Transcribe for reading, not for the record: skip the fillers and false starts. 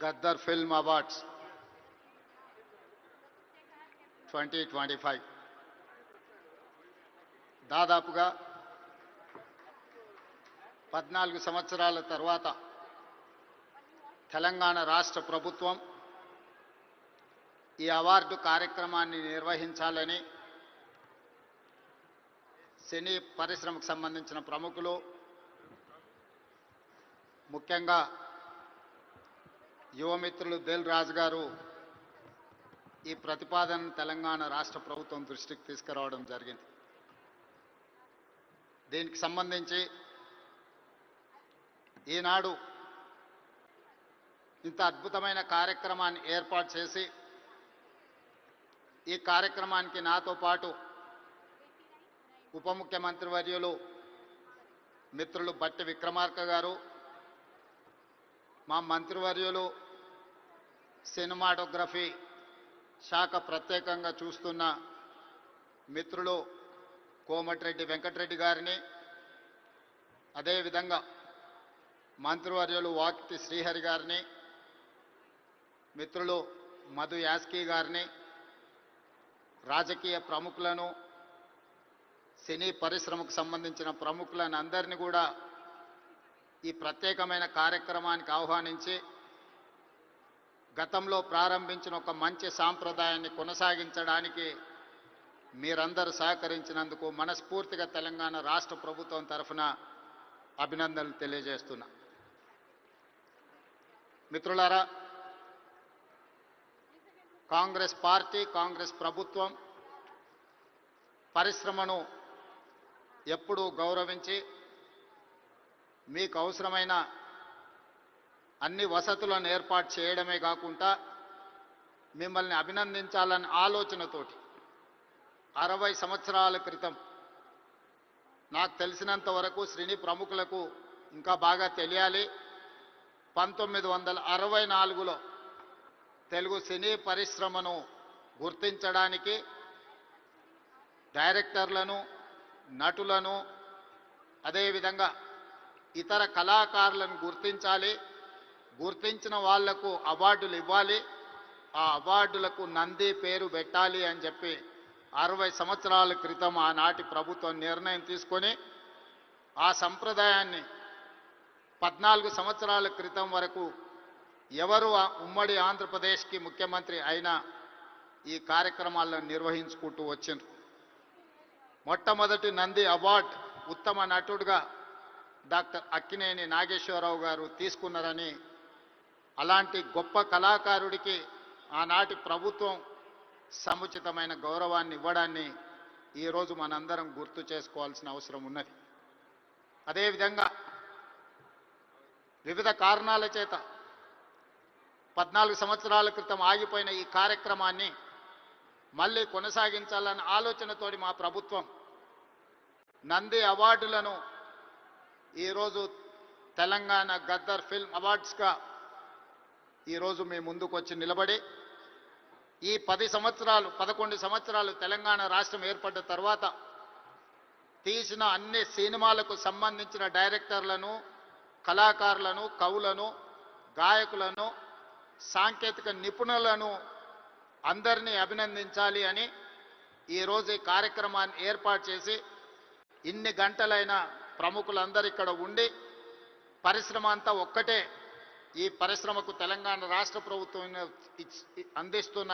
Gaddar film awards 2025 దాదాపుగా 14 సంవత్సరాల తర్వాత తెలంగాణ రాష్ట్ర ప్రభుత్వం ఈ అవార్డు కార్యక్రమాన్ని నిర్వహించాలని సినీ పరిశ్రమకు సంబంధించిన ప్రముఖులు, ముఖ్యంగా యువమిత్రులు దిల్ రాజు గారు ఈ ప్రతిపాదనను తెలంగాణ రాష్ట్ర ప్రభుత్వం దృష్టికి తీసుకురావడం జరిగింది. దీనికి సంబంధించి ఈనాడు ఇంత అద్భుతమైన కార్యక్రమాన్ని ఏర్పాటు చేసి ఈ కార్యక్రమానికి నాతో పాటు ఉప ముఖ్యమంత్రి వర్యులు మిత్రులు బట్టి విక్రమార్క గారు, మా మంత్రివర్యులు సినిమాటోగ్రఫీ శాఖ ప్రత్యేకంగా చూస్తున్న మిత్రులు కోమటిరెడ్డి వెంకటరెడ్డి గారిని, అదేవిధంగా మంత్రివర్యులు వాకిటి శ్రీహరి గారిని, మిత్రులు మధు యాస్కీ గారిని, రాజకీయ ప్రముఖులను, సినీ పరిశ్రమకు సంబంధించిన ప్రముఖులను అందరినీ కూడా ఈ ప్రత్యేకమైన కార్యక్రమానికి ఆహ్వానించి గతంలో ప్రారంభించిన ఒక మంచి సాంప్రదాయాన్ని కొనసాగించడానికి మీరందరూ సహకరించినందుకు మనస్ఫూర్తిగా తెలంగాణ రాష్ట్ర ప్రభుత్వం తరఫున అభినందనలు తెలియజేస్తున్నా. మిత్రులారా, కాంగ్రెస్ పార్టీ, కాంగ్రెస్ ప్రభుత్వం పరిశ్రమను ఎప్పుడూ గౌరవించి మీకు అవసరమైన అన్ని వసతులను ఏర్పాటు చేయడమే కాకుండా మిమ్మల్ని అభినందించాలన్న ఆలోచనతోటి 60 సంవత్సరాల క్రితం, నాకు తెలిసినంత వరకు సినీ ప్రముఖులకు ఇంకా బాగా తెలియాలి, 1964లో తెలుగు సినీ పరిశ్రమను గుర్తించడానికి డైరెక్టర్లను, నటులను, అదేవిధంగా ఇతర కళాకారులను గుర్తించాలి, గుర్తించిన వాళ్లకు అవార్డులు ఇవ్వాలి, ఆ అవార్డులకు నంది పేరు పెట్టాలి అని చెప్పి 60 సంవత్సరాల క్రితం ఆనాటి ప్రభుత్వం నిర్ణయం తీసుకొని ఆ సంప్రదాయాన్ని 14 సంవత్సరాల క్రితం వరకు ఎవరు ఉమ్మడి ఆంధ్రప్రదేశ్కి ముఖ్యమంత్రి అయినా ఈ కార్యక్రమాలను నిర్వహించుకుంటూ వచ్చిండ్రు. మొట్టమొదటి నంది అవార్డు ఉత్తమ నటుడుగా డాక్టర్ అక్కినేని నాగేశ్వరరావు గారు తీసుకున్నారని, అలాంటి గొప్ప కళాకారుడికి ఆనాటి ప్రభుత్వం సముచితమైన గౌరవాన్ని ఇవ్వడాన్ని ఈరోజు మనందరం గుర్తు చేసుకోవాల్సిన అవసరం ఉన్నది. అదేవిధంగా వివిధ కారణాల చేత 14 సంవత్సరాల క్రితం ఆగిపోయిన ఈ కార్యక్రమాన్ని మళ్ళీ కొనసాగించాలన్న ఆలోచనతోటి మా ప్రభుత్వం నంది అవార్డులను ఈరోజు తెలంగాణ గద్దర్ ఫిల్మ్ అవార్డ్స్గా ఈరోజు మీ ముందుకు వచ్చి నిలబడి ఈ 11 సంవత్సరాలు తెలంగాణ రాష్ట్రం ఏర్పడ్డ తర్వాత తీసిన అన్ని సినిమాలకు సంబంధించిన డైరెక్టర్లను, కళాకారులను, కవులను, గాయకులను, సాంకేతిక నిపుణులను అందరినీ అభినందించాలి అని ఈరోజు ఈ కార్యక్రమాన్ని ఏర్పాటు చేసి ఇన్ని గంటలైన ప్రముఖులందరూ ఇక్కడ ఉండి పరిశ్రమ అంతా ఒక్కటే, ఈ పరిశ్రమకు తెలంగాణ రాష్ట్ర ప్రభుత్వం అందిస్తున్న